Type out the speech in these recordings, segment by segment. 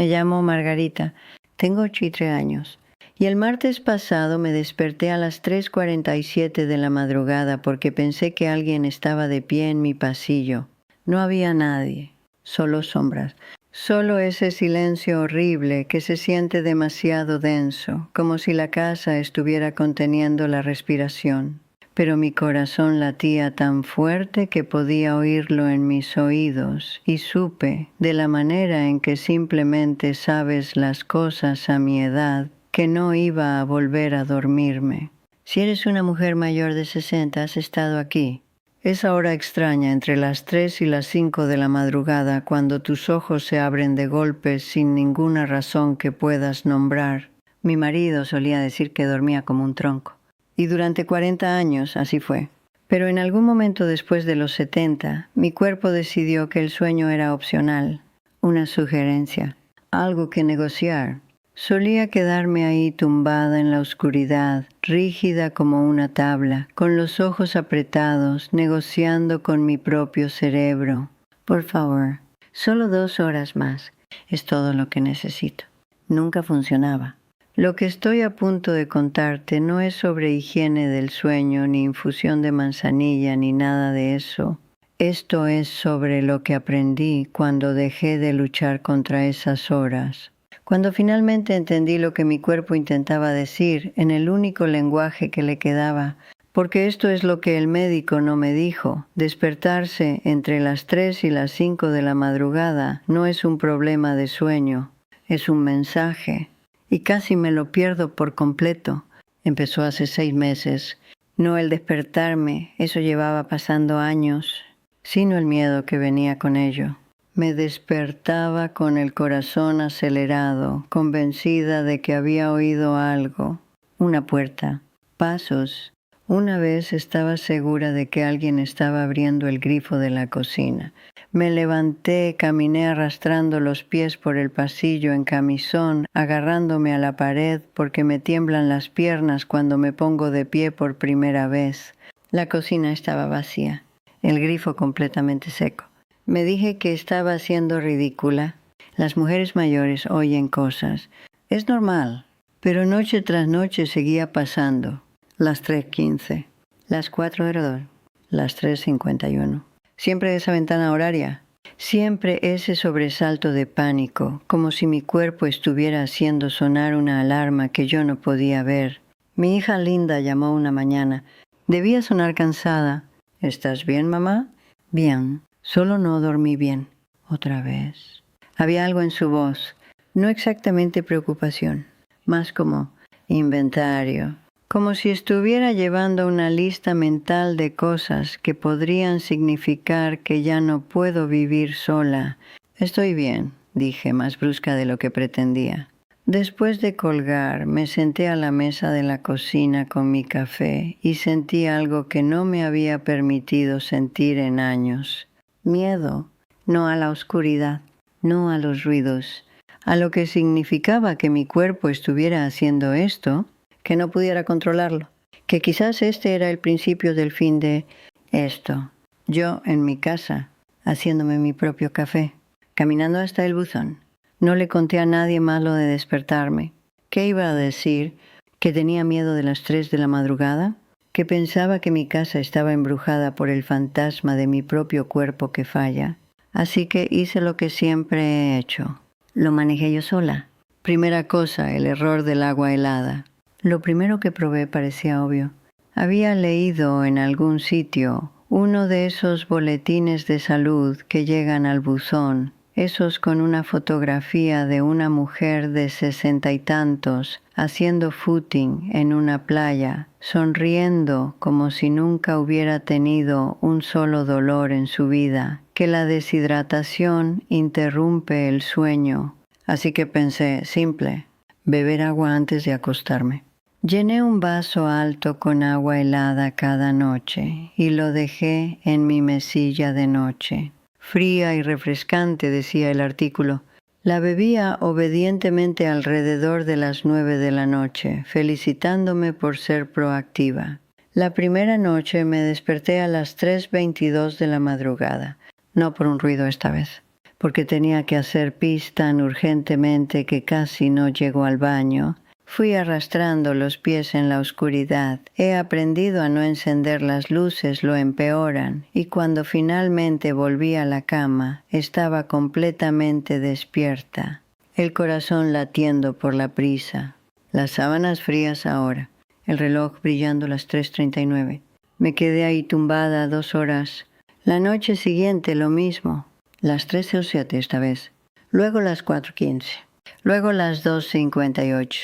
Me llamo Margarita. Tengo 83 años. Y el martes pasado me desperté a las 3:47 de la madrugada porque pensé que alguien estaba de pie en mi pasillo. No había nadie, solo sombras. Solo ese silencio horrible que se siente demasiado denso, como si la casa estuviera conteniendo la respiración. Pero mi corazón latía tan fuerte que podía oírlo en mis oídos y supe, de la manera en que simplemente sabes las cosas a mi edad, que no iba a volver a dormirme. Si eres una mujer mayor de 60, has estado aquí. Esa hora extraña entre las 3 y las 5 de la madrugada, cuando tus ojos se abren de golpe sin ninguna razón que puedas nombrar. Mi marido solía decir que dormía como un tronco. Y durante 40 años así fue. Pero en algún momento después de los 70, mi cuerpo decidió que el sueño era opcional, una sugerencia, algo que negociar. Solía quedarme ahí tumbada en la oscuridad, rígida como una tabla, con los ojos apretados, negociando con mi propio cerebro. Por favor, solo 2 horas más. Es todo lo que necesito. Nunca funcionaba. Lo que estoy a punto de contarte no es sobre higiene del sueño, ni infusión de manzanilla, ni nada de eso. Esto es sobre lo que aprendí cuando dejé de luchar contra esas horas. Cuando finalmente entendí lo que mi cuerpo intentaba decir en el único lenguaje que le quedaba, porque esto es lo que el médico no me dijo. Despertarse entre las 3 y las 5 de la madrugada no es un problema de sueño, es un mensaje. Y casi me lo pierdo por completo. Empezó hace 6 meses. No el despertarme, eso llevaba pasando años, sino el miedo que venía con ello. Me despertaba con el corazón acelerado, convencida de que había oído algo. Una puerta, pasos. Una vez estaba segura de que alguien estaba abriendo el grifo de la cocina. Me levanté, caminé arrastrando los pies por el pasillo en camisón, agarrándome a la pared porque me tiemblan las piernas cuando me pongo de pie por primera vez. La cocina estaba vacía, el grifo completamente seco. Me dije que estaba siendo ridícula. Las mujeres mayores oyen cosas. Es normal, pero noche tras noche seguía pasando. Las 3:15, las 4:02, las 3:51. Siempre esa ventana horaria, siempre ese sobresalto de pánico, como si mi cuerpo estuviera haciendo sonar una alarma que yo no podía ver. Mi hija Linda llamó una mañana. Debía sonar cansada. ¿Estás bien, mamá? Bien, solo no dormí bien. Otra vez. Había algo en su voz, no exactamente preocupación, más como inventario. Como si estuviera llevando una lista mental de cosas que podrían significar que ya no puedo vivir sola. Estoy bien, dije, más brusca de lo que pretendía. Después de colgar, me senté a la mesa de la cocina con mi café y sentí algo que no me había permitido sentir en años. Miedo, no a la oscuridad, no a los ruidos, a lo que significaba que mi cuerpo estuviera haciendo esto, que no pudiera controlarlo, que quizás este era el principio del fin de esto. Yo en mi casa, haciéndome mi propio café, caminando hasta el buzón. No le conté a nadie más lo de despertarme. ¿Qué iba a decir? ¿Que tenía miedo de las 3 de la madrugada? ¿Que pensaba que mi casa estaba embrujada por el fantasma de mi propio cuerpo que falla? Así que hice lo que siempre he hecho. Lo manejé yo sola. Primera cosa, el error del agua helada. Lo primero que probé parecía obvio. Había leído en algún sitio uno de esos boletines de salud que llegan al buzón, esos con una fotografía de una mujer de 60 y tantos haciendo footing en una playa, sonriendo como si nunca hubiera tenido un solo dolor en su vida, que la deshidratación interrumpe el sueño. Así que pensé, simple, beber agua antes de acostarme. Llené un vaso alto con agua helada cada noche y lo dejé en mi mesilla de noche. Fría y refrescante, decía el artículo. La bebía obedientemente alrededor de las 9 de la noche, felicitándome por ser proactiva. La primera noche me desperté a las 3:22 de la madrugada, no por un ruido esta vez, porque tenía que hacer pis tan urgentemente que casi no llegó al baño. Fui arrastrando los pies en la oscuridad. He aprendido a no encender las luces, lo empeoran, y cuando finalmente volví a la cama, estaba completamente despierta, el corazón latiendo por la prisa. Las sábanas frías ahora, el reloj brillando las 3:39. Me quedé ahí tumbada 2 horas. La noche siguiente lo mismo, las 13:07 esta vez. Luego las 4:15. Luego las 2:58.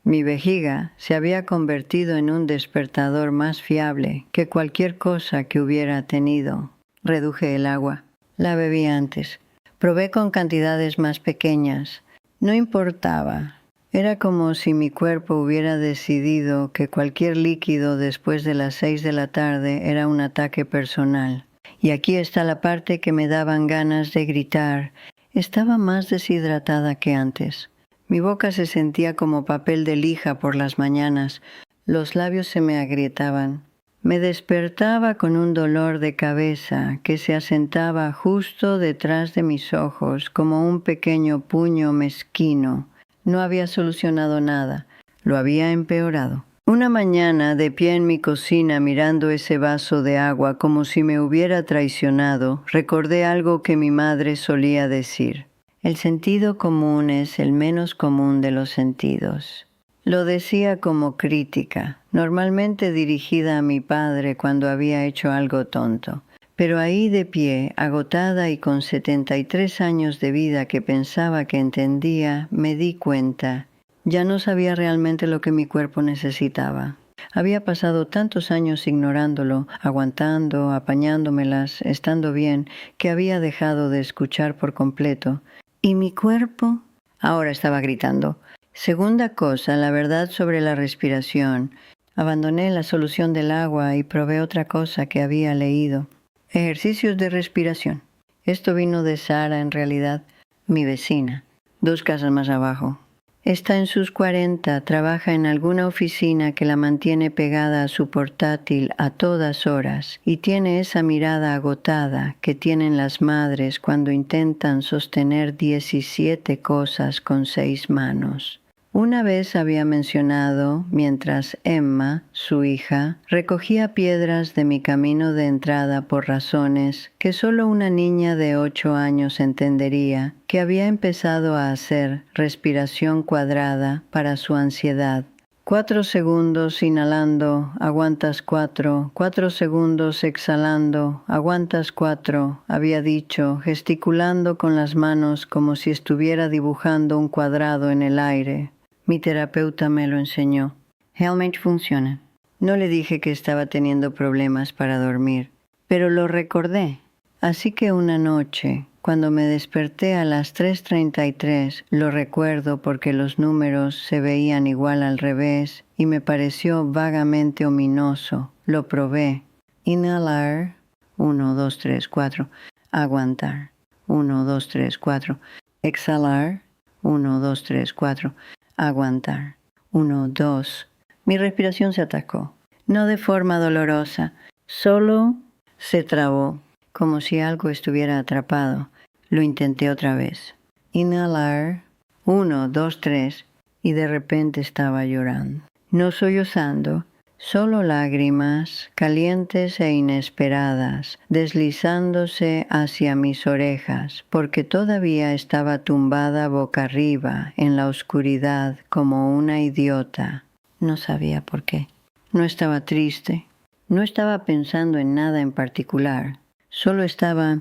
Mi vejiga se había convertido en un despertador más fiable que cualquier cosa que hubiera tenido. Reduje el agua. La bebí antes. Probé con cantidades más pequeñas. No importaba. Era como si mi cuerpo hubiera decidido que cualquier líquido después de las 6 de la tarde era un ataque personal. Y aquí está la parte que me daban ganas de gritar. Estaba más deshidratada que antes. Mi boca se sentía como papel de lija por las mañanas. Los labios se me agrietaban. Me despertaba con un dolor de cabeza que se asentaba justo detrás de mis ojos como un pequeño puño mezquino. No había solucionado nada. Lo había empeorado. Una mañana, de pie en mi cocina mirando ese vaso de agua como si me hubiera traicionado, recordé algo que mi madre solía decir. El sentido común es el menos común de los sentidos. Lo decía como crítica, normalmente dirigida a mi padre cuando había hecho algo tonto. Pero ahí de pie, agotada y con 73 años de vida que pensaba que entendía, me di cuenta. Ya no sabía realmente lo que mi cuerpo necesitaba. Había pasado tantos años ignorándolo, aguantando, apañándomelas, estando bien, que había dejado de escuchar por completo. ¿Y mi cuerpo? Ahora estaba gritando. Segunda cosa, la verdad sobre la respiración. Abandoné la solución del agua y probé otra cosa que había leído. Ejercicios de respiración. Esto vino de Sara, en realidad, mi vecina, 2 casas más abajo. Está en sus 40, trabaja en alguna oficina que la mantiene pegada a su portátil a todas horas y tiene esa mirada agotada que tienen las madres cuando intentan sostener 17 cosas con 6 manos. Una vez había mencionado, mientras Emma, su hija, recogía piedras de mi camino de entrada por razones que solo una niña de 8 años entendería, que había empezado a hacer respiración cuadrada para su ansiedad. 4 segundos inhalando, aguantas 4, 4 segundos exhalando, aguantas 4, había dicho, gesticulando con las manos como si estuviera dibujando un cuadrado en el aire. Mi terapeuta me lo enseñó. Realmente funciona. No le dije que estaba teniendo problemas para dormir, pero lo recordé. Así que una noche, cuando me desperté a las 3:33, lo recuerdo porque los números se veían igual al revés y me pareció vagamente ominoso. Lo probé. Inhalar. 1, 2, 3, 4. Aguantar. 1, 2, 3, 4. Exhalar. 1, 2, 3, 4. Aguantar. 1, 2. Mi respiración se atacó. No de forma dolorosa, solo se trabó, como si algo estuviera atrapado. Lo intenté otra vez. Inhalar. 1, 2, 3. Y de repente estaba llorando. No sollozando, solo lágrimas, calientes e inesperadas, deslizándose hacia mis orejas, porque todavía estaba tumbada boca arriba en la oscuridad como una idiota. No sabía por qué. No estaba triste. No estaba pensando en nada en particular. Solo estaba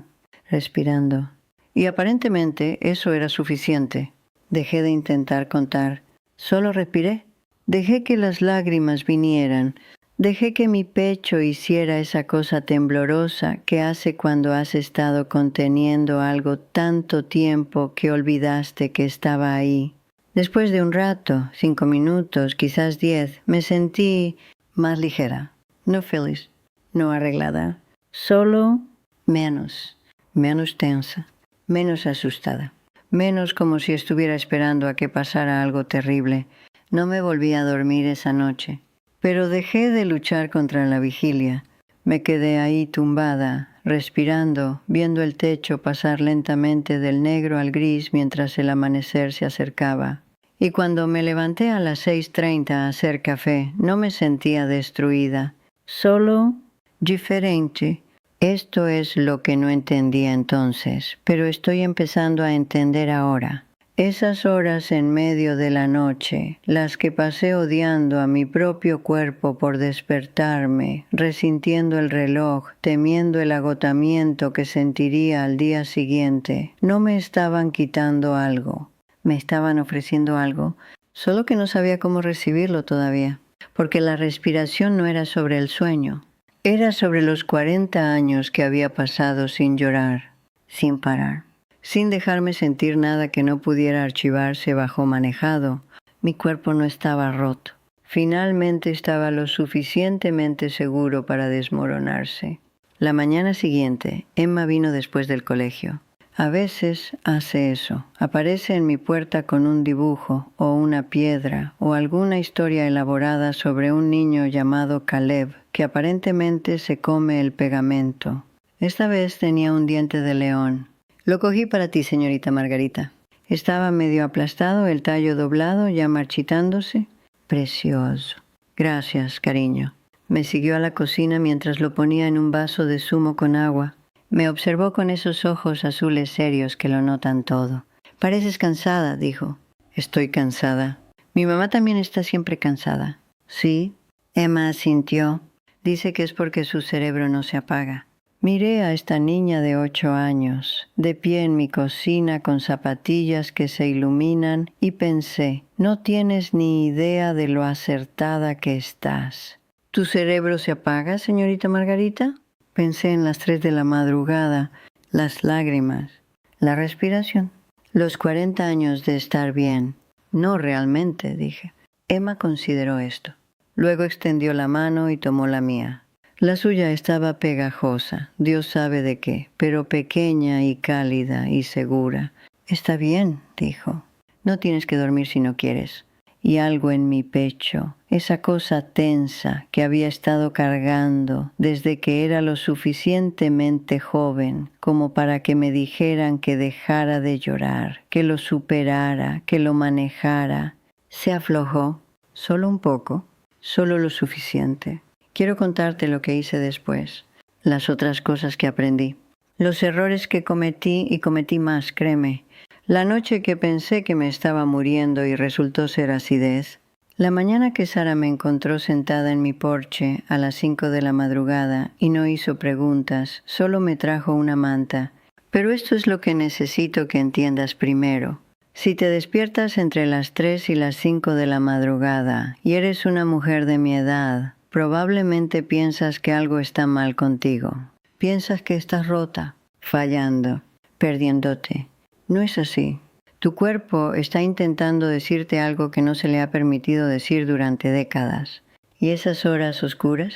respirando. Y aparentemente eso era suficiente. Dejé de intentar contar. Solo respiré. Dejé que las lágrimas vinieran. Dejé que mi pecho hiciera esa cosa temblorosa que hace cuando has estado conteniendo algo tanto tiempo que olvidaste que estaba ahí. Después de un rato, 5 minutos, quizás 10, me sentí más ligera. No feliz, no arreglada. Solo menos tensa, menos asustada. Menos como si estuviera esperando a que pasara algo terrible. No me volví a dormir esa noche, pero dejé de luchar contra la vigilia. Me quedé ahí tumbada, respirando, viendo el techo pasar lentamente del negro al gris mientras el amanecer se acercaba. Y cuando me levanté a las 6:30 a hacer café, no me sentía destruida, solo diferente. Esto es lo que no entendía entonces, pero estoy empezando a entender ahora. Esas horas en medio de la noche, las que pasé odiando a mi propio cuerpo por despertarme, resintiendo el reloj, temiendo el agotamiento que sentiría al día siguiente, no me estaban quitando algo. Me estaban ofreciendo algo, solo que no sabía cómo recibirlo todavía, porque la respiración no era sobre el sueño, era sobre los 40 años que había pasado sin llorar, sin parar. Sin dejarme sentir nada que no pudiera archivarse bajo manejado. Mi cuerpo no estaba roto. Finalmente estaba lo suficientemente seguro para desmoronarse. La mañana siguiente, Emma vino después del colegio. A veces hace eso. Aparece en mi puerta con un dibujo o una piedra o alguna historia elaborada sobre un niño llamado Caleb que aparentemente se come el pegamento. Esta vez tenía un diente de león. Lo cogí para ti, señorita Margarita. Estaba medio aplastado, el tallo doblado, ya marchitándose. Precioso. Gracias, cariño. Me siguió a la cocina mientras lo ponía en un vaso de zumo con agua. Me observó con esos ojos azules serios que lo notan todo. Pareces cansada, dijo. Estoy cansada. Mi mamá también está siempre cansada. ¿Sí? Emma asintió. Dice que es porque su cerebro no se apaga. Miré a esta niña de 8 años, de pie en mi cocina con zapatillas que se iluminan, y pensé, no tienes ni idea de lo acertada que estás. ¿Tu cerebro se apaga, señorita Margarita? Pensé en las 3 de la madrugada, las lágrimas, la respiración, los 40 años de estar bien. No realmente, dije. Emma consideró esto. Luego extendió la mano y tomó la mía. La suya estaba pegajosa, Dios sabe de qué, pero pequeña y cálida y segura. Está bien, dijo. No tienes que dormir si no quieres. Y algo en mi pecho, esa cosa tensa que había estado cargando desde que era lo suficientemente joven como para que me dijeran que dejara de llorar, que lo superara, que lo manejara, se aflojó, solo un poco, solo lo suficiente. Quiero contarte lo que hice después, las otras cosas que aprendí, los errores que cometí y cometí más, créeme. La noche que pensé que me estaba muriendo y resultó ser acidez. La mañana que Sara me encontró sentada en mi porche a las 5 de la madrugada y no hizo preguntas, solo me trajo una manta. Pero esto es lo que necesito que entiendas primero. Si te despiertas entre las 3 y las 5 de la madrugada y eres una mujer de mi edad, probablemente piensas que algo está mal contigo. Piensas que estás rota, fallando, perdiéndote. No es así. Tu cuerpo está intentando decirte algo que no se le ha permitido decir durante décadas. ¿Y esas horas oscuras?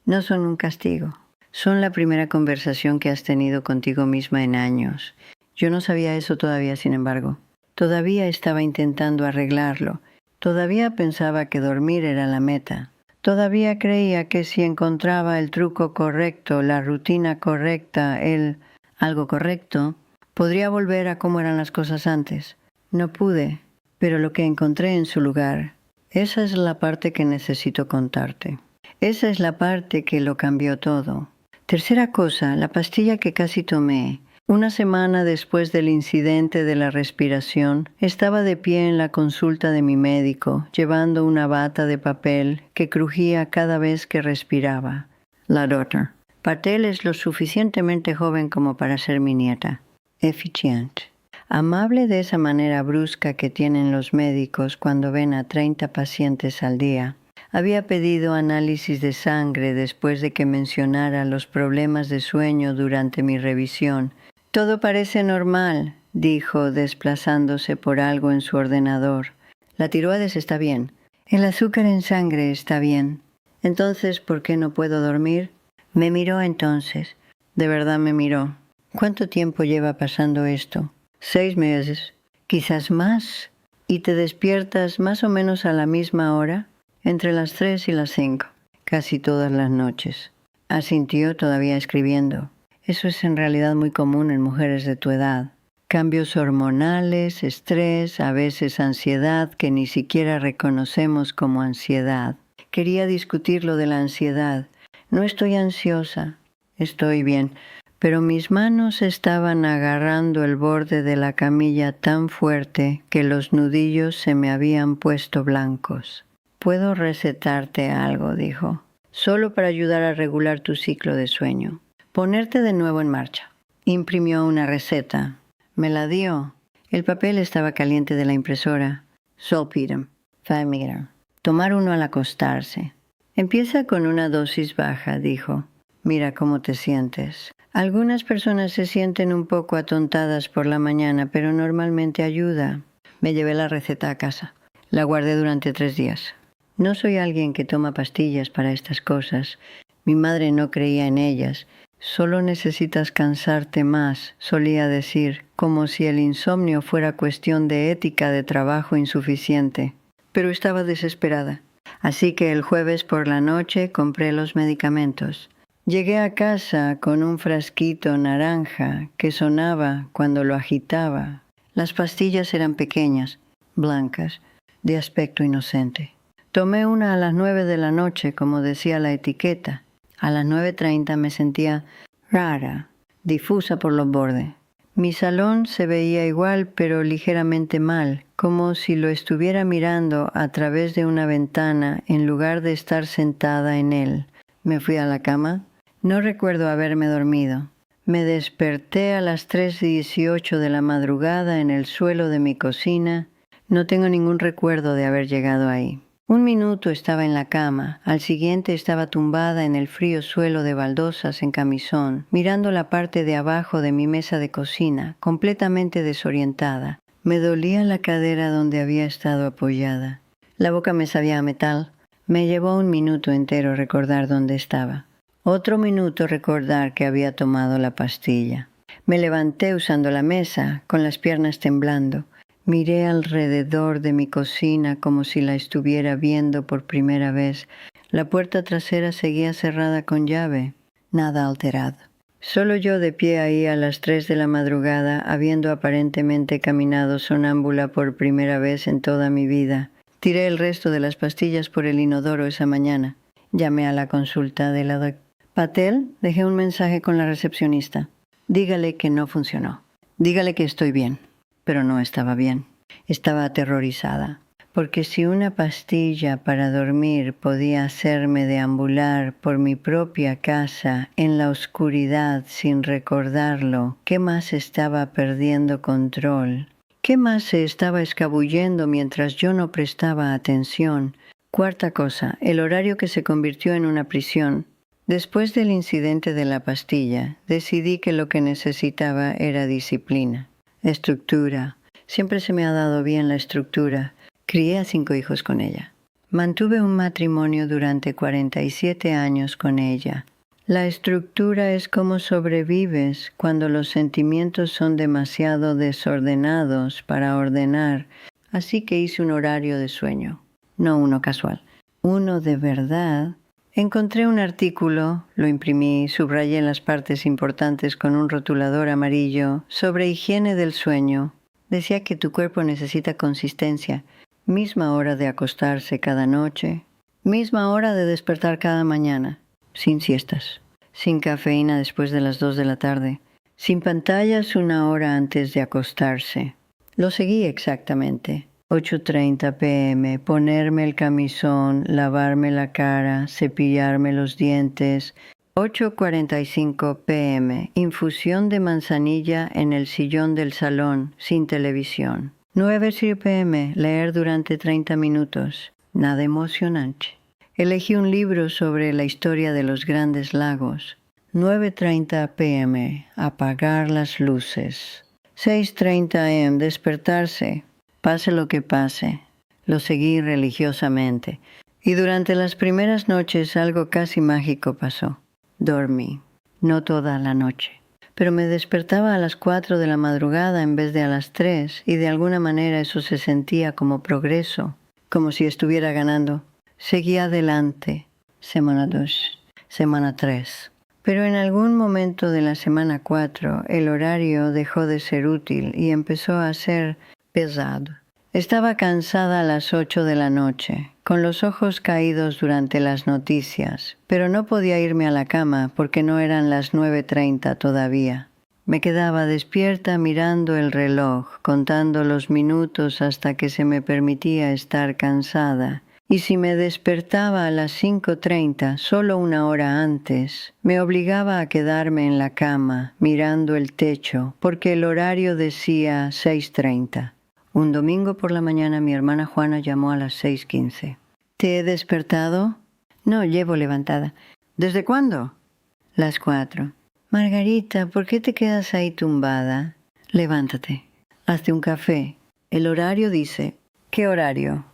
No son un castigo. Son la primera conversación que has tenido contigo misma en años. Yo no sabía eso todavía, sin embargo. Todavía estaba intentando arreglarlo. Todavía pensaba que dormir era la meta. Todavía creía que si encontraba el truco correcto, la rutina correcta, algo correcto, podría volver a cómo eran las cosas antes. No pude, pero lo que encontré en su lugar, esa es la parte que necesito contarte. Esa es la parte que lo cambió todo. Tercera cosa, la pastilla que casi tomé. Una semana después del incidente de la respiración, estaba de pie en la consulta de mi médico, llevando una bata de papel que crujía cada vez que respiraba. La doctora. Patel es lo suficientemente joven como para ser mi nieta. Eficiente. Amable de esa manera brusca que tienen los médicos cuando ven a 30 pacientes al día. Había pedido análisis de sangre después de que mencionara los problemas de sueño durante mi revisión. Todo parece normal, dijo, desplazándose por algo en su ordenador. La tiroides está bien. El azúcar en sangre está bien. Entonces, ¿por qué no puedo dormir? Me miró entonces. De verdad me miró. ¿Cuánto tiempo lleva pasando esto? 6 meses. Quizás más. ¿Y te despiertas más o menos a la misma hora? Entre las 3 y las 5. Casi todas las noches. Asintió todavía escribiendo. Eso es en realidad muy común en mujeres de tu edad. Cambios hormonales, estrés, a veces ansiedad que ni siquiera reconocemos como ansiedad. Quería discutir lo de la ansiedad. No estoy ansiosa, estoy bien, pero mis manos estaban agarrando el borde de la camilla tan fuerte que los nudillos se me habían puesto blancos. «Puedo recetarte algo», dijo, «solo para ayudar a regular tu ciclo de sueño. Ponerte de nuevo en marcha». Imprimió una receta. Me la dio. El papel estaba caliente de la impresora. Zolpidem, 5 mg. Tomar uno al acostarse. Empieza con una dosis baja, dijo. Mira cómo te sientes. Algunas personas se sienten un poco atontadas por la mañana, pero normalmente ayuda. Me llevé la receta a casa. La guardé durante 3 días. No soy alguien que toma pastillas para estas cosas. Mi madre no creía en ellas. Solo necesitas cansarte más, solía decir, como si el insomnio fuera cuestión de ética de trabajo insuficiente. Pero estaba desesperada. Así que el jueves por la noche compré los medicamentos. Llegué a casa con un frasquito naranja que sonaba cuando lo agitaba. Las pastillas eran pequeñas, blancas, de aspecto inocente. Tomé una a las 9 de la noche, como decía la etiqueta. A las 9:30 me sentía rara, difusa por los bordes. Mi salón se veía igual, pero ligeramente mal, como si lo estuviera mirando a través de una ventana en lugar de estar sentada en él. Me fui a la cama. No recuerdo haberme dormido. Me desperté a las 3:18 de la madrugada en el suelo de mi cocina. No tengo ningún recuerdo de haber llegado ahí. 1 minuto estaba en la cama, al siguiente estaba tumbada en el frío suelo de baldosas en camisón, mirando la parte de abajo de mi mesa de cocina, completamente desorientada. Me dolía la cadera donde había estado apoyada. La boca me sabía a metal. Me llevó 1 minuto entero recordar dónde estaba. Otro minuto recordar que había tomado la pastilla. Me levanté usando la mesa, con las piernas temblando. Miré alrededor de mi cocina como si la estuviera viendo por primera vez. La puerta trasera seguía cerrada con llave. Nada alterado. Solo yo de pie ahí a las 3 de la madrugada, habiendo aparentemente caminado sonámbula por primera vez en toda mi vida. Tiré el resto de las pastillas por el inodoro esa mañana. Llamé a la consulta de la doctora Patel. Dejé un mensaje con la recepcionista. Dígale que no funcionó. Dígale que estoy bien. Pero no estaba bien. Estaba aterrorizada. Porque si una pastilla para dormir podía hacerme deambular por mi propia casa en la oscuridad sin recordarlo, ¿qué más estaba perdiendo control? ¿Qué más se estaba escabullendo mientras yo no prestaba atención? Cuarta cosa, el horario que se convirtió en una prisión. Después del incidente de la pastilla, decidí que lo que necesitaba era disciplina. Estructura. Siempre se me ha dado bien la estructura. Crié a 5 hijos con ella. Mantuve un matrimonio durante 47 años con ella. La estructura es cómo sobrevives cuando los sentimientos son demasiado desordenados para ordenar. Así que hice un horario de sueño. No uno casual. Uno de verdad. Encontré un artículo, lo imprimí, subrayé las partes importantes con un rotulador amarillo, sobre higiene del sueño. Decía que tu cuerpo necesita consistencia, misma hora de acostarse cada noche, misma hora de despertar cada mañana, sin siestas, sin cafeína después de las 2 de la tarde, sin pantallas 1 hora antes de acostarse. Lo seguí exactamente. 8:30 p.m., ponerme el camisón, lavarme la cara, cepillarme los dientes. 8:45 p.m., infusión de manzanilla en el sillón del salón, sin televisión. 9:00 p.m., leer durante 30 minutos. Nada emocionante. Elegí un libro sobre la historia de los Grandes Lagos. 9:30 p.m., apagar las luces. 6:30 a.m., despertarse. Pase lo que pase. Lo seguí religiosamente. Y durante las primeras noches algo casi mágico pasó. Dormí. No toda la noche. Pero me despertaba a las 4 de la madrugada en vez de a las 3, y de alguna manera eso se sentía como progreso, como si estuviera ganando. Seguí adelante. Semana 2, semana 3. Pero en algún momento de la semana 4, el horario dejó de ser útil y empezó a ser pesado. Estaba cansada a las 8 de la noche, con los ojos caídos durante las noticias, pero no podía irme a la cama porque no eran las 9:30 todavía. Me quedaba despierta mirando el reloj, contando los minutos hasta que se me permitía estar cansada. Y si me despertaba a las 5:30, solo una hora antes, me obligaba a quedarme en la cama, mirando el techo, porque el horario decía 6:30. Un domingo por la mañana mi hermana Juana llamó a las 6:15. ¿Te he despertado? No, llevo levantada. ¿Desde cuándo? Las 4. Margarita, ¿por qué te quedas ahí tumbada? Levántate. Hazte un café. El horario dice... ¿Qué horario?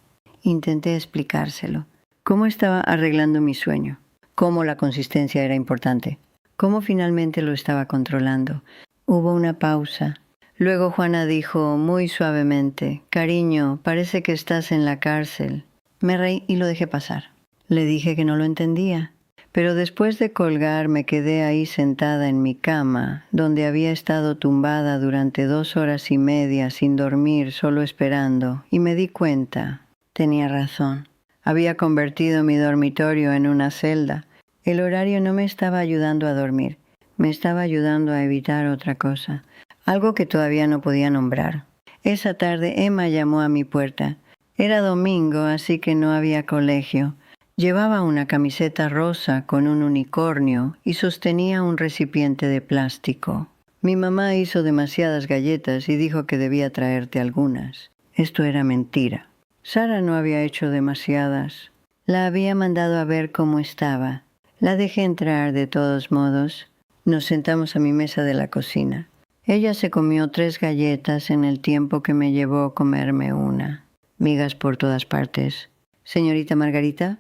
Intenté explicárselo. Cómo estaba arreglando mi sueño. Cómo la consistencia era importante. Cómo finalmente lo estaba controlando. Hubo una pausa. Luego Juana dijo muy suavemente, «Cariño, parece que estás en la cárcel». Me reí y lo dejé pasar. Le dije que no lo entendía. Pero después de colgar me quedé ahí sentada en mi cama, donde había estado tumbada durante 2 horas y media sin dormir, solo esperando, y me di cuenta. Tenía razón. Había convertido mi dormitorio en una celda. El horario no me estaba ayudando a dormir, me estaba ayudando a evitar otra cosa, algo que todavía no podía nombrar. Esa tarde Emma llamó a mi puerta. Era domingo, así que no había colegio. Llevaba una camiseta rosa con un unicornio y sostenía un recipiente de plástico. Mi mamá hizo demasiadas galletas y dijo que debía traerte algunas. Esto era mentira. Sara no había hecho demasiadas. La había mandado a ver cómo estaba. La dejé entrar de todos modos. Nos sentamos a mi mesa de la cocina. Ella se comió 3 galletas en el tiempo que me llevó comerme una. Migas por todas partes. Señorita Margarita,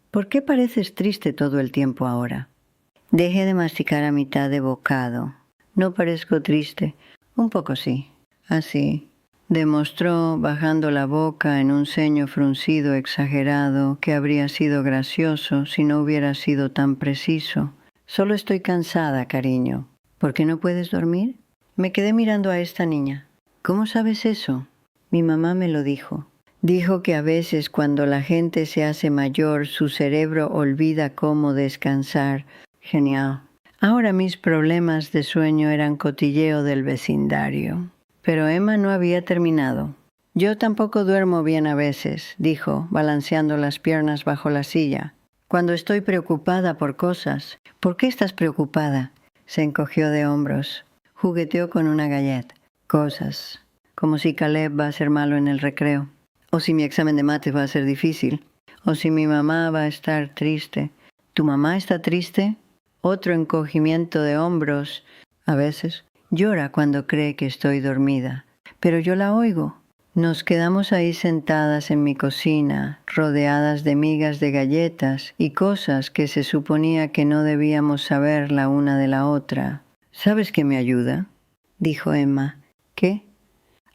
¿por qué pareces triste todo el tiempo ahora? Dejé de masticar a mitad de bocado. No parezco triste. Un poco sí. Así. Demostró, bajando la boca en un ceño fruncido exagerado, que habría sido gracioso si no hubiera sido tan preciso. Solo estoy cansada, cariño. ¿Por qué no puedes dormir? Me quedé mirando a esta niña. ¿Cómo sabes eso? Mi mamá me lo dijo. Dijo que a veces cuando la gente se hace mayor, su cerebro olvida cómo descansar. Genial. Ahora mis problemas de sueño eran cotilleo del vecindario. Pero Emma no había terminado. Yo tampoco duermo bien a veces, dijo, balanceando las piernas bajo la silla. Cuando estoy preocupada por cosas. ¿Por qué estás preocupada? Se encogió de hombros. Jugueteó con una galleta. Cosas. Como si Caleb va a ser malo en el recreo. O si mi examen de mates va a ser difícil. O si mi mamá va a estar triste. ¿Tu mamá está triste? Otro encogimiento de hombros. A veces. Llora cuando cree que estoy dormida. Pero yo la oigo. Nos quedamos ahí sentadas en mi cocina, rodeadas de migas de galletas y cosas que se suponía que no debíamos saber la una de la otra. ¿Sabes qué me ayuda? Dijo Emma. ¿Qué?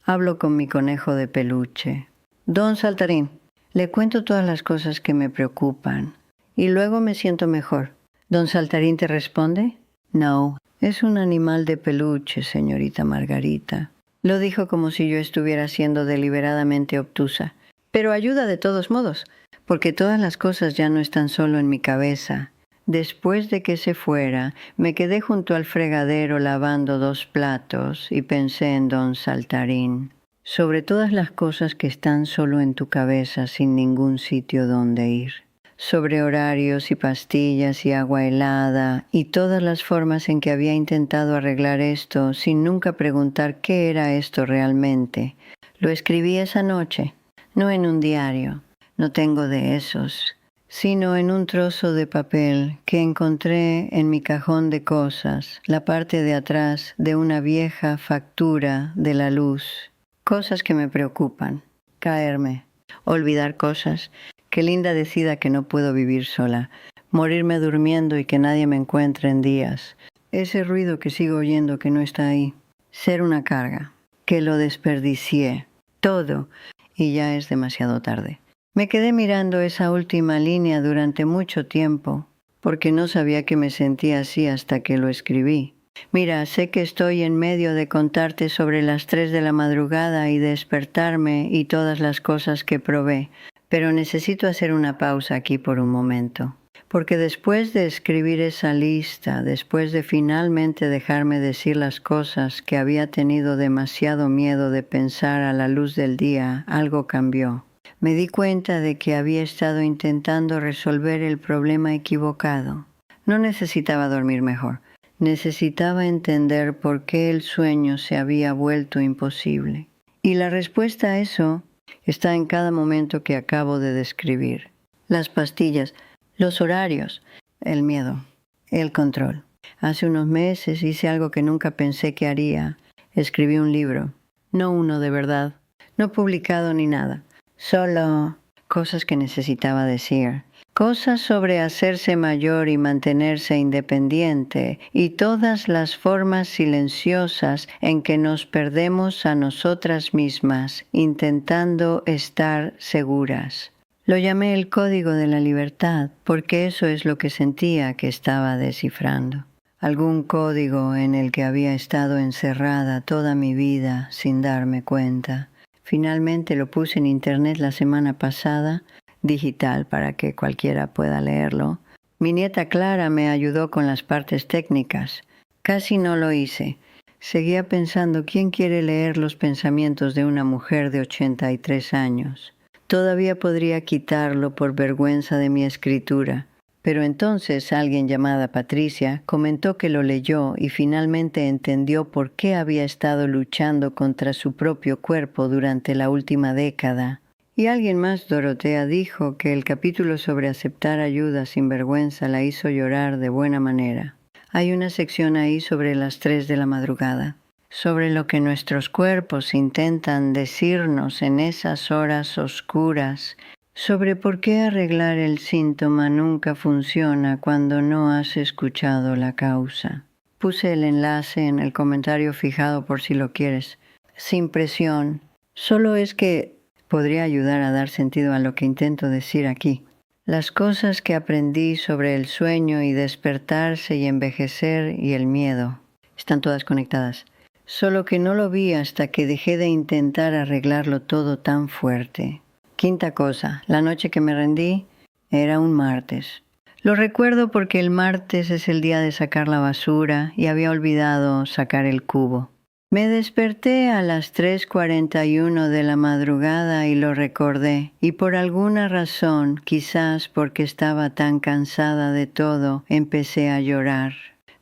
Hablo con mi conejo de peluche. Don Saltarín, le cuento todas las cosas que me preocupan. Y luego me siento mejor. ¿Don Saltarín te responde? No. Es un animal de peluche, señorita Margarita. Lo dijo como si yo estuviera siendo deliberadamente obtusa. Pero ayuda de todos modos, porque todas las cosas ya no están solo en mi cabeza. Después de que se fuera, me quedé junto al fregadero lavando 2 platos y pensé en don Saltarín. Sobre todas las cosas que están solo en tu cabeza sin ningún sitio donde ir. Sobre horarios y pastillas y agua helada y todas las formas en que había intentado arreglar esto sin nunca preguntar qué era esto realmente. Lo escribí esa noche, no en un diario, no tengo de esos, sino en un trozo de papel que encontré en mi cajón de cosas, la parte de atrás de una vieja factura de la luz. Cosas que me preocupan, caerme, olvidar cosas. Qué linda decida que no puedo vivir sola, morirme durmiendo y que nadie me encuentre en días. Ese ruido que sigo oyendo que no está ahí. Ser una carga, que lo desperdicié, todo, y ya es demasiado tarde. Me quedé mirando esa última línea durante mucho tiempo. porque no sabía que me sentía así hasta que lo escribí. Mira, sé que estoy en medio de contarte sobre las 3 de la madrugada y despertarme y todas las cosas que probé, pero necesito hacer una pausa aquí por un momento. Porque después de escribir esa lista, después de finalmente dejarme decir las cosas que había tenido demasiado miedo de pensar a la luz del día, algo cambió. Me di cuenta de que había estado intentando resolver el problema equivocado. No necesitaba dormir mejor. Necesitaba entender por qué el sueño se había vuelto imposible. Y la respuesta a eso está en cada momento que acabo de describir. Las pastillas, los horarios, el miedo, el control. Hace unos meses hice algo que nunca pensé que haría. Escribí un libro. No uno de verdad. No publicado ni nada. Solo cosas que necesitaba decir. Cosas sobre hacerse mayor y mantenerse independiente y todas las formas silenciosas en que nos perdemos a nosotras mismas intentando estar seguras. Lo llamé el código de la libertad porque eso es lo que sentía que estaba descifrando. Algún código en el que había estado encerrada toda mi vida sin darme cuenta. Finalmente lo puse en internet la semana pasada, digital para que cualquiera pueda leerlo. Mi nieta Clara me ayudó con las partes técnicas. Casi no lo hice. Seguía pensando, ¿quién quiere leer los pensamientos de una mujer de 83 años? Todavía podría quitarlo por vergüenza de mi escritura. Pero entonces alguien llamada Patricia comentó que lo leyó y finalmente entendió por qué había estado luchando contra su propio cuerpo durante la última década. Y alguien más, Dorotea, dijo que el capítulo sobre aceptar ayuda sin vergüenza la hizo llorar de buena manera. Hay una sección ahí sobre las 3 de la madrugada, sobre lo que nuestros cuerpos intentan decirnos en esas horas oscuras, sobre por qué arreglar el síntoma nunca funciona cuando no has escuchado la causa. Puse el enlace en el comentario fijado por si lo quieres. Sin presión. Solo es que podría ayudar a dar sentido a lo que intento decir aquí. Las cosas que aprendí sobre el sueño y despertarse y envejecer y el miedo están todas conectadas. Solo que no lo vi hasta que dejé de intentar arreglarlo todo tan fuerte. Quinta cosa, la noche que me rendí era un martes. Lo recuerdo porque el martes es el día de sacar la basura y había olvidado sacar el cubo. Me desperté a las 3:41 de la madrugada y lo recordé, y por alguna razón, quizás porque estaba tan cansada de todo, empecé a llorar.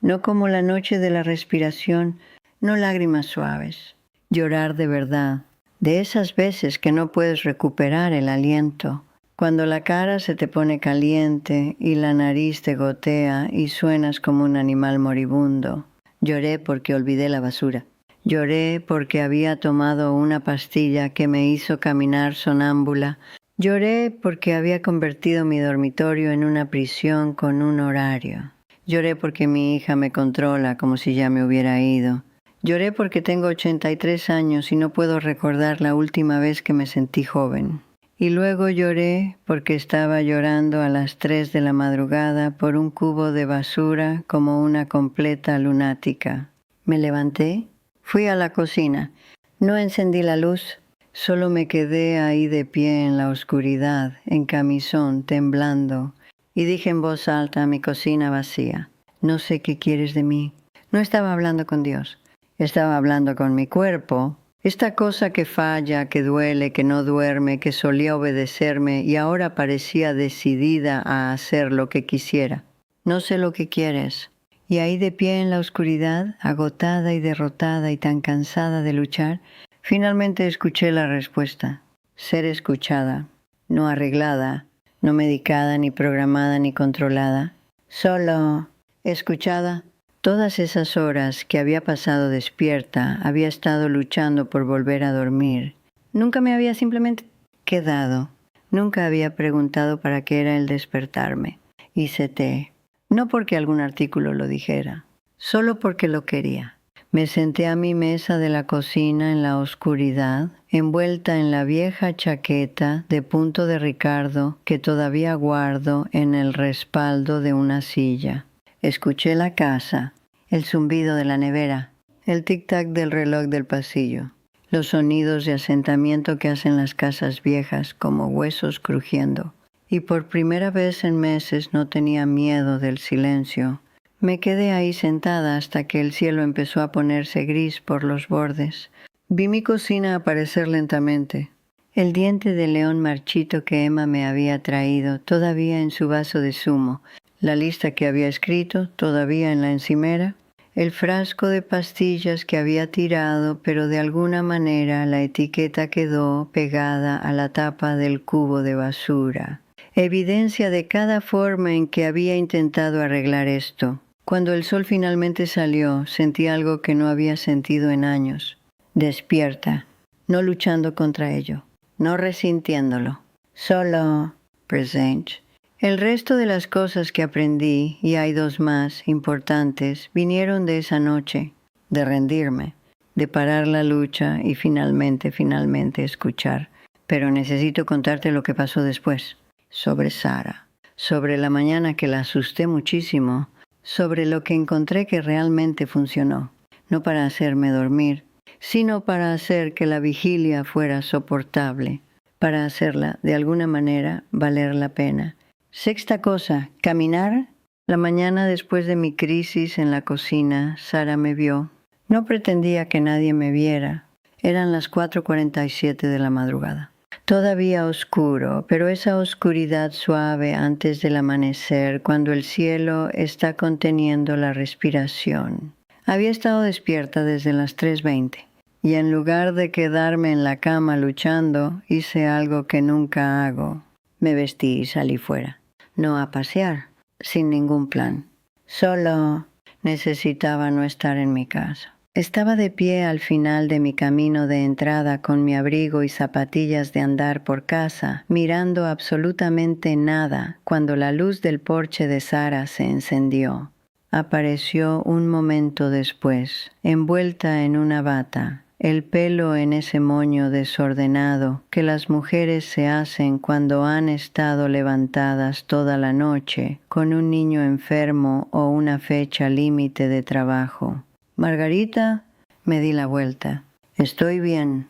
No como la noche de la respiración, no lágrimas suaves. Llorar de verdad. De esas veces que no puedes recuperar el aliento, cuando la cara se te pone caliente y la nariz te gotea y suenas como un animal moribundo. Lloré porque olvidé la basura. Lloré porque había tomado una pastilla que me hizo caminar sonámbula. Lloré porque había convertido mi dormitorio en una prisión con un horario. Lloré porque mi hija me controla como si ya me hubiera ido. Lloré porque tengo 83 años y no puedo recordar la última vez que me sentí joven. Y luego lloré porque estaba llorando a las 3 de la madrugada por un cubo de basura como una completa lunática. Me levanté, fui a la cocina. No encendí la luz, solo me quedé ahí de pie en la oscuridad, en camisón, temblando, y dije en voz alta a mi cocina vacía, no sé qué quieres de mí. No estaba hablando con Dios. Estaba hablando con mi cuerpo, esta cosa que falla, que duele, que no duerme, que solía obedecerme y ahora parecía decidida a hacer lo que quisiera. No sé lo que quieres. Y ahí de pie en la oscuridad, agotada y derrotada y tan cansada de luchar, finalmente escuché la respuesta. Ser escuchada, no arreglada, no medicada, ni programada, ni controlada. Solo escuchada. Todas esas horas que había pasado despierta, había estado luchando por volver a dormir. Nunca me había simplemente quedado. Nunca había preguntado para qué era el despertarme. Hice té. No porque algún artículo lo dijera, solo porque lo quería. Me senté a mi mesa de la cocina en la oscuridad, envuelta en la vieja chaqueta de punto de Ricardo que todavía guardo en el respaldo de una silla. Escuché la casa, el zumbido de la nevera, el tic-tac del reloj del pasillo, los sonidos de asentamiento que hacen las casas viejas como huesos crujiendo. Y por primera vez en meses no tenía miedo del silencio. Me quedé ahí sentada hasta que el cielo empezó a ponerse gris por los bordes. Vi mi cocina aparecer lentamente. El diente de león marchito que Emma me había traído todavía en su vaso de zumo, la lista que había escrito todavía en la encimera, el frasco de pastillas que había tirado, pero de alguna manera la etiqueta quedó pegada a la tapa del cubo de basura. Evidencia de cada forma en que había intentado arreglar esto. Cuando el sol finalmente salió, sentí algo que no había sentido en años. Despierta, no luchando contra ello, no resintiéndolo, solo present. El resto de las cosas que aprendí, y hay dos más importantes, vinieron de esa noche, de rendirme, de parar la lucha y finalmente escuchar. Pero necesito contarte lo que pasó después. Sobre Sara, sobre la mañana que la asusté muchísimo, sobre lo que encontré que realmente funcionó, no para hacerme dormir, sino para hacer que la vigilia fuera soportable, para hacerla, de alguna manera, valer la pena. Sexta cosa, caminar. La mañana después de mi crisis en la cocina, Sara me vio. No pretendía que nadie me viera. Eran las 4:47 de la madrugada. Todavía oscuro, pero esa oscuridad suave antes del amanecer, cuando el cielo está conteniendo la respiración. Había estado despierta desde las 3:20, y en lugar de quedarme en la cama luchando, hice algo que nunca hago. Me vestí y salí fuera. No a pasear, sin ningún plan. Solo necesitaba no estar en mi casa. Estaba de pie al final de mi camino de entrada con mi abrigo y zapatillas de andar por casa, mirando absolutamente nada cuando la luz del porche de Sara se encendió. Apareció un momento después, envuelta en una bata, el pelo en ese moño desordenado que las mujeres se hacen cuando han estado levantadas toda la noche con un niño enfermo o una fecha límite de trabajo. Margarita, me di la vuelta. Estoy bien.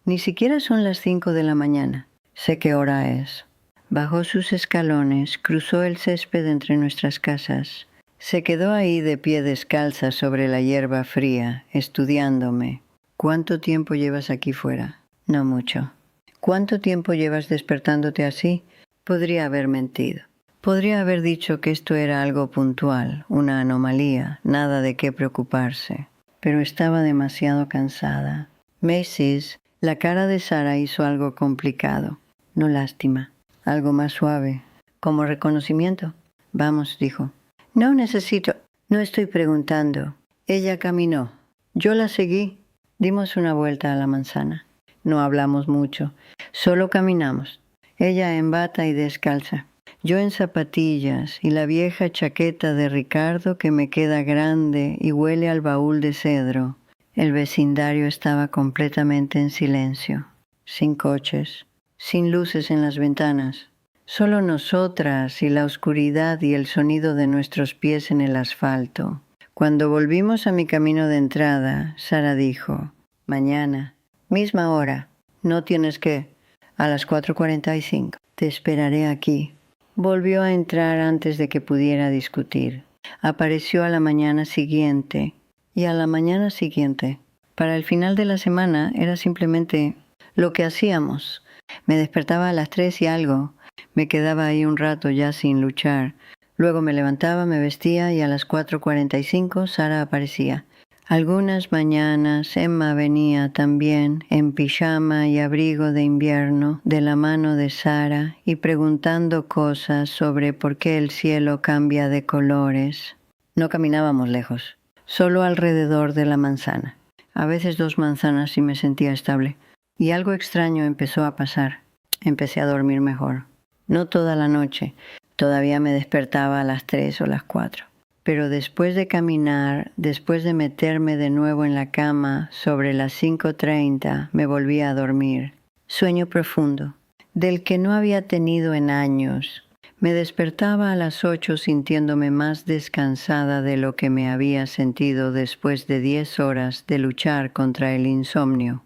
Ni siquiera son las 5 de la mañana. Sé qué hora es. Bajó sus escalones, cruzó el césped entre nuestras casas. Se quedó ahí de pie descalza sobre la hierba fría, estudiándome. ¿Cuánto tiempo llevas aquí fuera? No mucho. ¿Cuánto tiempo llevas despertándote así? Podría haber mentido. Podría haber dicho que esto era algo puntual, una anomalía, nada de qué preocuparse. Pero estaba demasiado cansada. Macy's, la cara de Sara hizo algo complicado. No lástima, algo más suave. ¿Como reconocimiento? Vamos, dijo. No necesito. No estoy preguntando. Ella caminó. Yo la seguí. Dimos una vuelta a la manzana. No hablamos mucho. Solo caminamos. Ella en bata y descalza. Yo en zapatillas y la vieja chaqueta de Ricardo que me queda grande y huele al baúl de cedro. El vecindario estaba completamente en silencio. Sin coches. Sin luces en las ventanas. Solo nosotras y la oscuridad y el sonido de nuestros pies en el asfalto. Cuando volvimos a mi camino de entrada, Sara dijo, mañana, misma hora, no tienes que, a las 4:45, te esperaré aquí. Volvió a entrar antes de que pudiera discutir. Apareció a la mañana siguiente, y a la mañana siguiente. Para el final de la semana era simplemente lo que hacíamos. Me despertaba a las 3 y algo, me quedaba ahí un rato ya sin luchar. Luego me levantaba, me vestía y a las 4:45 Sara aparecía. Algunas mañanas Emma venía también en pijama y abrigo de invierno de la mano de Sara y preguntando cosas sobre por qué el cielo cambia de colores. No caminábamos lejos, solo alrededor de la manzana. A veces 2 manzanas si me sentía estable. Y algo extraño empezó a pasar. Empecé a dormir mejor. No toda la noche. Todavía me despertaba a las 3 o las 4. pero después de caminar, después de meterme de nuevo en la cama, sobre las 5:30 me volví a dormir. Sueño profundo, del que no había tenido en años. Me despertaba a las 8 sintiéndome más descansada de lo que me había sentido después de 10 horas de luchar contra el insomnio.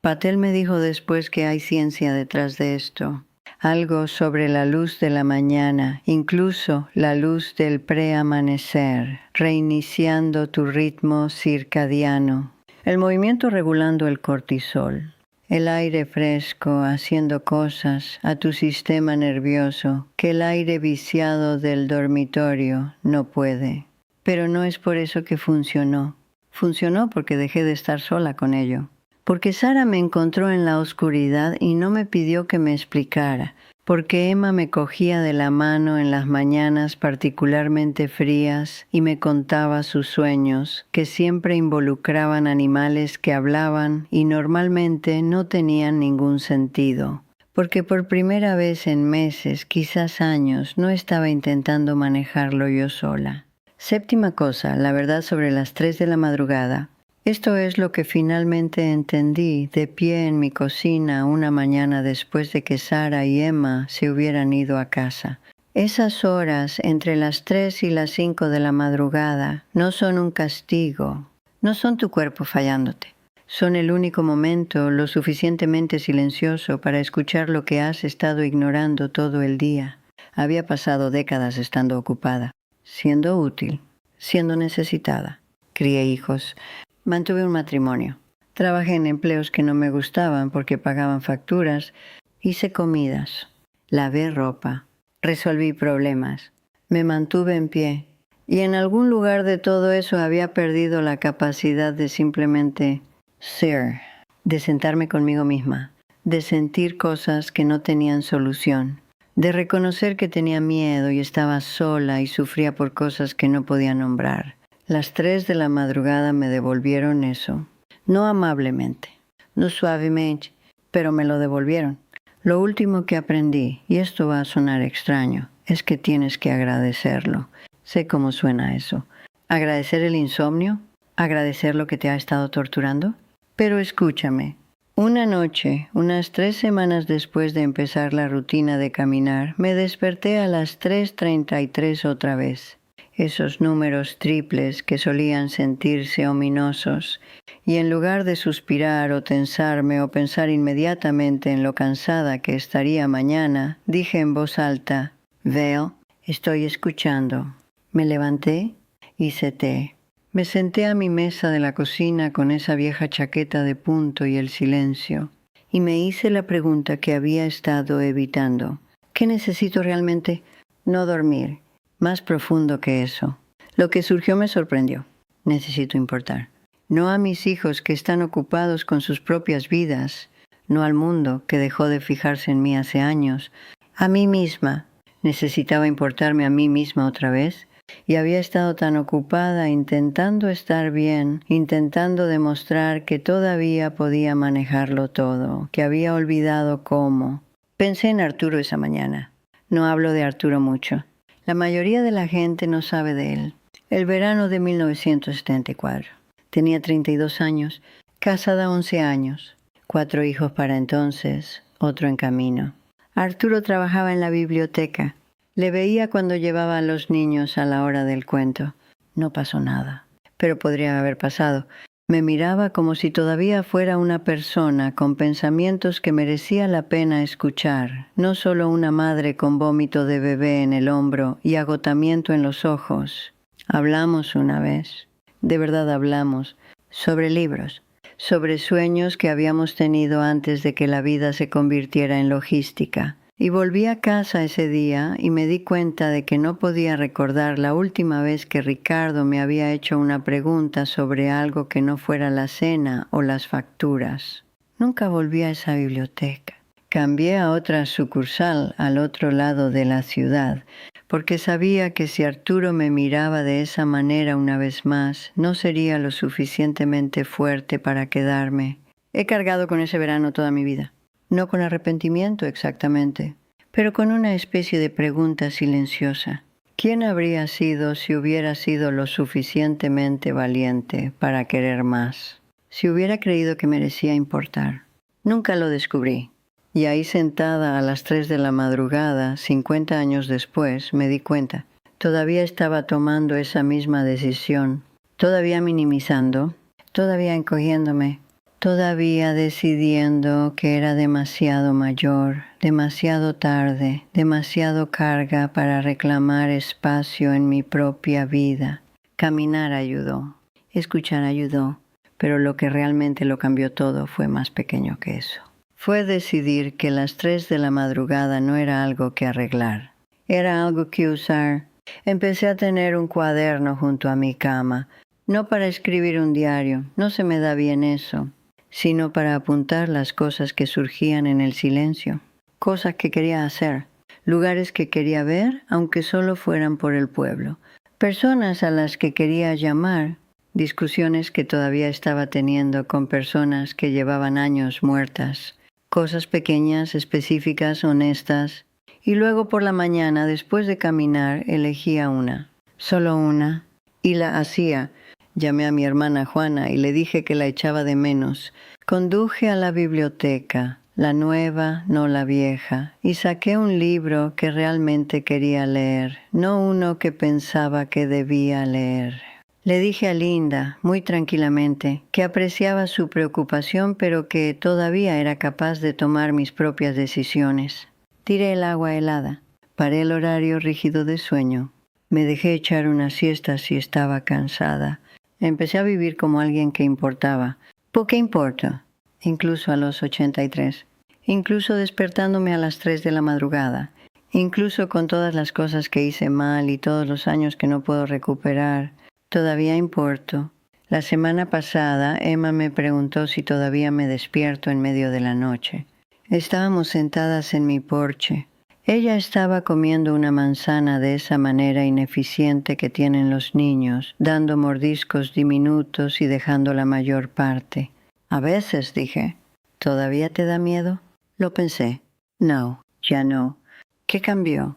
Patel me dijo después que hay ciencia detrás de esto. Algo sobre la luz de la mañana, incluso la luz del preamanecer, reiniciando tu ritmo circadiano. El movimiento regulando el cortisol. El aire fresco haciendo cosas a tu sistema nervioso que el aire viciado del dormitorio no puede. Pero no es por eso que funcionó. Funcionó porque dejé de estar sola con ello. Porque Sara me encontró en la oscuridad y no me pidió que me explicara, porque Emma me cogía de la mano en las mañanas particularmente frías y me contaba sus sueños, que siempre involucraban animales que hablaban y normalmente no tenían ningún sentido. Porque por primera vez en meses, quizás años, no estaba intentando manejarlo yo sola. Séptima cosa, la verdad sobre las 3 de la madrugada. Esto es lo que finalmente entendí de pie en mi cocina una mañana después de que Sara y Emma se hubieran ido a casa. Esas horas entre las 3 y las 5 de la madrugada no son un castigo, no son tu cuerpo fallándote. Son el único momento lo suficientemente silencioso para escuchar lo que has estado ignorando todo el día. Había pasado décadas estando ocupada, siendo útil, siendo necesitada. Crié hijos. Mantuve un matrimonio. Trabajé en empleos que no me gustaban porque pagaban facturas. Hice comidas. Lavé ropa. Resolví problemas. Me mantuve en pie. Y en algún lugar de todo eso había perdido la capacidad de simplemente ser, de sentarme conmigo misma, de sentir cosas que no tenían solución, de reconocer que tenía miedo y estaba sola y sufría por cosas que no podía nombrar. Las 3 de la madrugada me devolvieron eso. No amablemente, no suavemente, pero me lo devolvieron. Lo último que aprendí, y esto va a sonar extraño, es que tienes que agradecerlo. Sé cómo suena eso. ¿Agradecer el insomnio? ¿Agradecer lo que te ha estado torturando? Pero escúchame. Una noche, unas 3 semanas después de empezar la rutina de caminar, me desperté a las 3:33 otra vez. Esos números triples que solían sentirse ominosos, y en lugar de suspirar o tensarme o pensar inmediatamente en lo cansada que estaría mañana, dije en voz alta, «Veo, estoy escuchando». Me levanté, hice té. Me senté a mi mesa de la cocina con esa vieja chaqueta de punto y el silencio, y me hice la pregunta que había estado evitando. ¿Qué necesito realmente? No dormir. Más profundo que eso. Lo que surgió me sorprendió. Necesito importar. No a mis hijos que están ocupados con sus propias vidas, no al mundo que dejó de fijarse en mí hace años. A mí misma. Necesitaba importarme a mí misma otra vez. Y había estado tan ocupada intentando estar bien, intentando demostrar que todavía podía manejarlo todo, que había olvidado cómo. Pensé en Arturo esa mañana. No hablo de Arturo mucho. La mayoría de la gente no sabe de él. El verano de 1974. Tenía 32 años, casada 11 años, 4 hijos para entonces, otro en camino. Arturo trabajaba en la biblioteca. Le veía cuando llevaba a los niños a la hora del cuento. No pasó nada, pero podría haber pasado. Me miraba como si todavía fuera una persona con pensamientos que merecía la pena escuchar, no solo una madre con vómito de bebé en el hombro y agotamiento en los ojos. Hablamos una vez, de verdad hablamos, sobre libros, sobre sueños que habíamos tenido antes de que la vida se convirtiera en logística. Y volví a casa ese día y me di cuenta de que no podía recordar la última vez que Ricardo me había hecho una pregunta sobre algo que no fuera la cena o las facturas. Nunca volví a esa biblioteca. Cambié a otra sucursal al otro lado de la ciudad, porque sabía que si Arturo me miraba de esa manera una vez más, no sería lo suficientemente fuerte para quedarme. He cargado con ese verano toda mi vida. No con arrepentimiento exactamente, pero con una especie de pregunta silenciosa. ¿Quién habría sido si hubiera sido lo suficientemente valiente para querer más? Si hubiera creído que merecía importar. Nunca lo descubrí. Y ahí sentada a las 3 de la madrugada, 50 años después, me di cuenta. Todavía estaba tomando esa misma decisión. Todavía minimizando. Todavía encogiéndome. Todavía decidiendo que era demasiado mayor, demasiado tarde, demasiado carga para reclamar espacio en mi propia vida. Caminar ayudó. Escuchar ayudó. Pero lo que realmente lo cambió todo fue más pequeño que eso. Fue decidir que las 3 de la madrugada no era algo que arreglar. Era algo que usar. Empecé a tener un cuaderno junto a mi cama. No para escribir un diario, no se me da bien eso, sino para apuntar las cosas que surgían en el silencio. Cosas que quería hacer. Lugares que quería ver, aunque solo fueran por el pueblo. Personas a las que quería llamar. Discusiones que todavía estaba teniendo con personas que llevaban años muertas. Cosas pequeñas, específicas, honestas. Y luego por la mañana, después de caminar, elegía una. Solo una. Y la hacía. Llamé a mi hermana Juana y le dije que la echaba de menos. Conduje a la biblioteca, la nueva, no la vieja, y saqué un libro que realmente quería leer, no uno que pensaba que debía leer. Le dije a Linda, muy tranquilamente, que apreciaba su preocupación, pero que todavía era capaz de tomar mis propias decisiones. Tiré el agua helada. Paré el horario rígido de sueño. Me dejé echar una siesta si estaba cansada. Empecé a vivir como alguien que importaba. ¿Por qué importa? Incluso a los 83. Incluso despertándome a las 3 de la madrugada. Incluso con todas las cosas que hice mal y todos los años que no puedo recuperar. Todavía importo. La semana pasada, Emma me preguntó si todavía me despierto en medio de la noche. Estábamos sentadas en mi porche. Ella estaba comiendo una manzana de esa manera ineficiente que tienen los niños, dando mordiscos diminutos y dejando la mayor parte. A veces, dije, ¿todavía te da miedo? Lo pensé. No, ya no. ¿Qué cambió?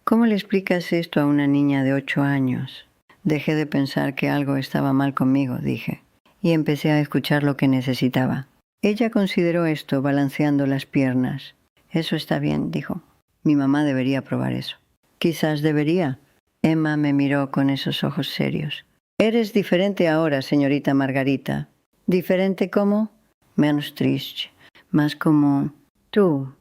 ¿Cómo le explicas esto a una niña de 8 años? Dejé de pensar que algo estaba mal conmigo, dije, y empecé a escuchar lo que necesitaba. Ella consideró esto balanceando las piernas. Eso está bien, dijo. Mi mamá debería probar eso. Quizás debería. Emma me miró con esos ojos serios. Eres diferente ahora, señorita Margarita. ¿Diferente cómo? Menos triste, más como tú.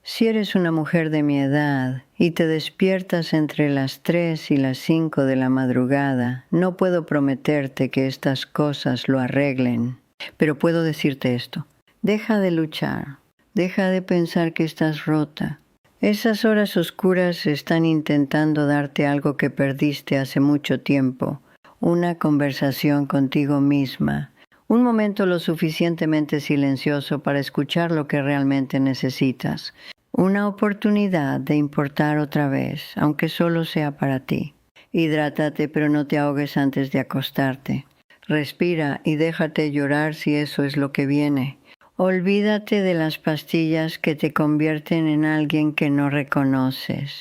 Si eres una mujer de mi edad y te despiertas entre las 3 y las 5 de la madrugada, no puedo prometerte que estas cosas lo arreglen. Pero puedo decirte esto. Deja de luchar. Deja de pensar que estás rota. Esas horas oscuras están intentando darte algo que perdiste hace mucho tiempo. Una conversación contigo misma. Un momento lo suficientemente silencioso para escuchar lo que realmente necesitas. Una oportunidad de importar otra vez, aunque solo sea para ti. Hidrátate, pero no te ahogues antes de acostarte. Respira y déjate llorar si eso es lo que viene. Olvídate de las pastillas que te convierten en alguien que no reconoces.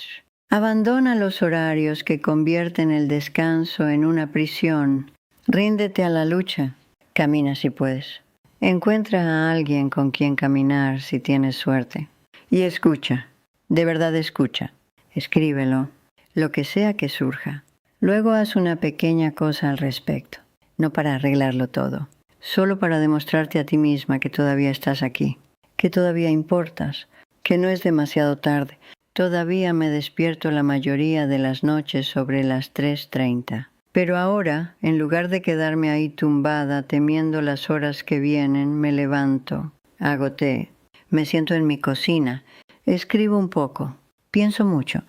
Abandona los horarios que convierten el descanso en una prisión. Ríndete a la lucha. Camina si puedes. Encuentra a alguien con quien caminar si tienes suerte. Y escucha. De verdad escucha. Escríbelo. Lo que sea que surja. Luego haz una pequeña cosa al respecto. No para arreglarlo todo. Solo para demostrarte a ti misma que todavía estás aquí. Que todavía importas. Que no es demasiado tarde. Todavía me despierto la mayoría de las noches sobre las 3:30. Pero ahora, en lugar de quedarme ahí tumbada temiendo las horas que vienen, me levanto, hago té, me siento en mi cocina, escribo un poco, pienso mucho,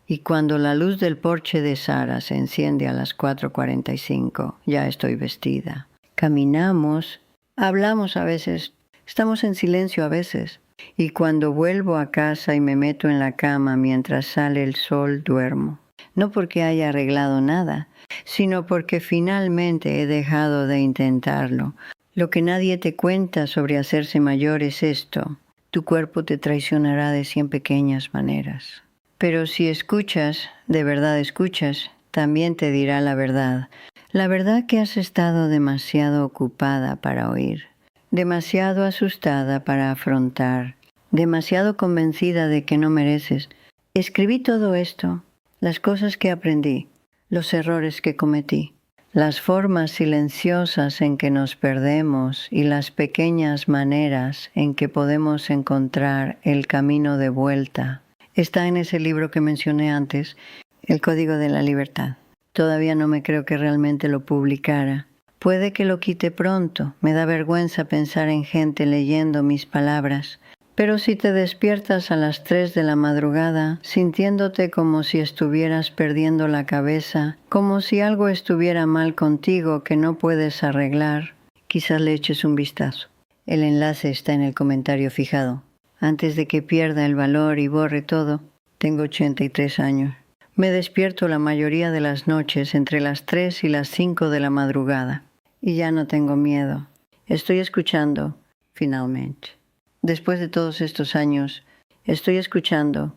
y cuando la luz del porche de Sara se enciende a las 4:45, ya estoy vestida. Caminamos, hablamos a veces, estamos en silencio a veces, y cuando vuelvo a casa y me meto en la cama mientras sale el sol, duermo. No porque haya arreglado nada, sino porque finalmente he dejado de intentarlo. Lo que nadie te cuenta sobre hacerse mayor es esto. Tu cuerpo te traicionará de 100 pequeñas maneras. Pero si escuchas, de verdad escuchas, también te dirá la verdad. La verdad que has estado demasiado ocupada para oír, demasiado asustada para afrontar, demasiado convencida de que no mereces. Escribí todo esto, las cosas que aprendí, los errores que cometí, las formas silenciosas en que nos perdemos y las pequeñas maneras en que podemos encontrar el camino de vuelta. Está en ese libro que mencioné antes, El Código de la Libertad. Todavía no me creo que realmente lo publicara. Puede que lo quite pronto. Me da vergüenza pensar en gente leyendo mis palabras. Pero si te despiertas a las 3 de la madrugada, sintiéndote como si estuvieras perdiendo la cabeza, como si algo estuviera mal contigo que no puedes arreglar, quizás le eches un vistazo. El enlace está en el comentario fijado. Antes de que pierda el valor y borre todo, tengo 83 años. Me despierto la mayoría de las noches entre las 3 y las 5 de la madrugada. Y ya no tengo miedo. Estoy escuchando, finalmente. Después de todos estos años, estoy escuchando